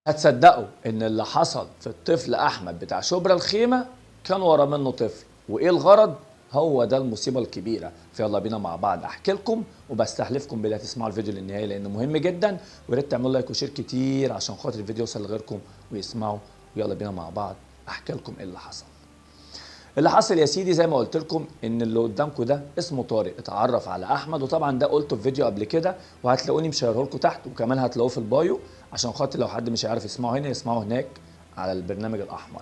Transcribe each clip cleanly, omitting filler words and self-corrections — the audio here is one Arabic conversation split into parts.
هتصدقوا ان اللي حصل في الطفل احمد بتاع شبرا الخيمه كان ورا منه طفل، وايه الغرض؟ هو ده المصيبه الكبيره. فيلا بينا مع بعض احكي لكم، وبستحلفكم بالله تسمعوا الفيديو للنهايه لانه مهم جدا، ويا ريت تعملوا لايك وشير كتير عشان خاطر الفيديو يوصل لغيركم ويسمعوا. ويلا بينا مع بعض احكي لكم ايه اللي حصل. اللي حصل يا سيدي زي ما قلت لكم ان اللي قدامكم ده اسمه طارق، اتعرف على احمد، وطبعا ده قلته في فيديو قبل كده وهتلاقوني مشيره لكم تحت، وكمان هتلاقوه في البايو عشان خاطر لو حد مش عارف يسمعه هنا يسمعه هناك على البرنامج الاحمر.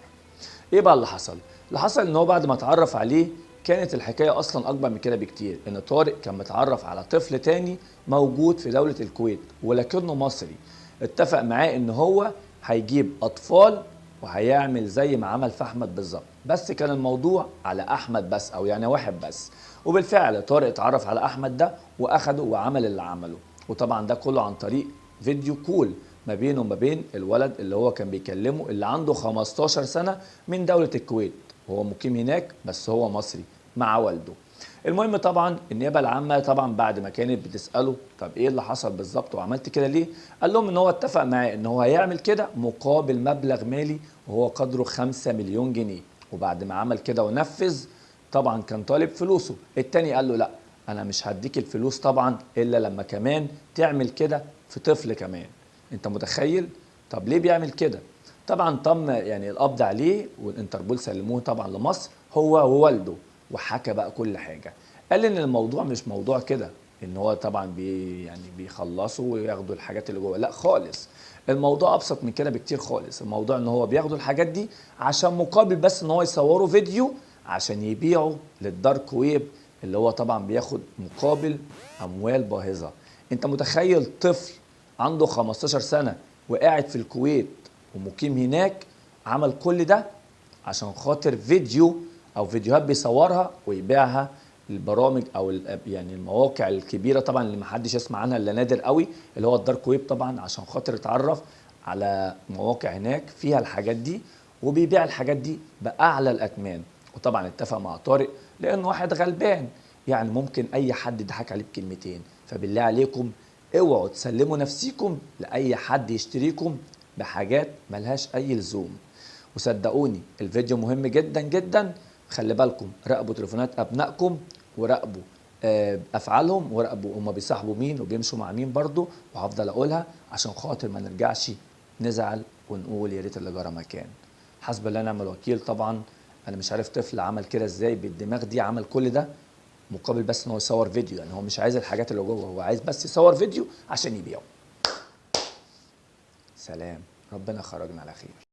ايه بقى اللي حصل؟ اللي حصل ان هو بعد ما اتعرف عليه كانت الحكايه اصلا اكبر من كده بكتير، ان طارق كان متعرف على طفل تاني موجود في دوله الكويت ولكنه مصري. اتفق معاه ان هو هيجيب اطفال وهيعمل زي ما عمل في احمد بالظبط، بس كان الموضوع على احمد بس، او يعني واحد بس. وبالفعل طارق اتعرف على احمد ده واخده وعمل اللي عمله، وطبعا ده كله عن طريق فيديو كول ما بينه وما بين الولد اللي هو كان بيكلمه اللي عنده 15 سنة من دولة الكويت، وهو مقيم هناك بس هو مصري مع والده. المهم طبعا النيابه العامه طبعا بعد ما كانت بتساله طب ايه اللي حصل بالظبط وعملت كده ليه؟ قال لهم ان هو اتفق معاه ان هو هيعمل كده مقابل مبلغ مالي وهو قدره 5 مليون جنيه، وبعد ما عمل كده ونفذ طبعا كان طالب فلوسه. التاني قال له لا، انا مش هديك الفلوس طبعا الا لما كمان تعمل كده في طفل كمان. انت متخيل؟ طب ليه بيعمل كده؟ طبعا تم يعني القبض عليه والانتربول سلموه طبعا لمصر هو ووالده، وحكى بقى كل حاجه. قال ان الموضوع مش موضوع كده ان هو طبعا يعني بيخلصوا وياخدوا الحاجات اللي جوه، لا خالص. الموضوع ابسط من كده بكتير خالص. الموضوع ان هو بياخدوا الحاجات دي عشان مقابل بس ان هو يصوروا فيديو عشان يبيعوا للدارك ويب، اللي هو طبعا بياخد مقابل اموال باهظه. انت متخيل طفل عنده 15 سنه وقاعد في الكويت ومقيم هناك عمل كل ده عشان خاطر فيديو او فيديوهات بيصورها ويبيعها للبرامج او يعني المواقع الكبيره طبعا اللي محدش يسمع عنها الا نادر قوي، اللي هو الدارك ويب طبعا، عشان خاطر يتعرف على مواقع هناك فيها الحاجات دي وبيبيع الحاجات دي باعلى الاثمان. وطبعا اتفق مع طارق لانه واحد غلبان، يعني ممكن اي حد يضحك عليه بكلمتين. فبالله عليكم اوعوا تسلموا نفسيكم لاي حد يشتريكم بحاجات ملهاش اي لزوم. وصدقوني الفيديو مهم جدا جدا. خلي بالكم، راقبوا تليفونات ابنائكم وراقبوا افعالهم وراقبوا هم بيصاحبوا مين وبيمشوا مع مين برضو، وهفضل اقولها عشان خاطر ما نرجعش نزعل ونقول يا ريت اللي جرى مكان. حسب الله ونعم الوكيل. طبعا انا مش عارف طفل عمل كده ازاي بالدماغ دي، عمل كل ده مقابل بس ان هو يصور فيديو. يعني هو مش عايز الحاجات اللي جوه، هو عايز بس يصور فيديو عشان يبيعه. سلام، ربنا خرجنا على خير.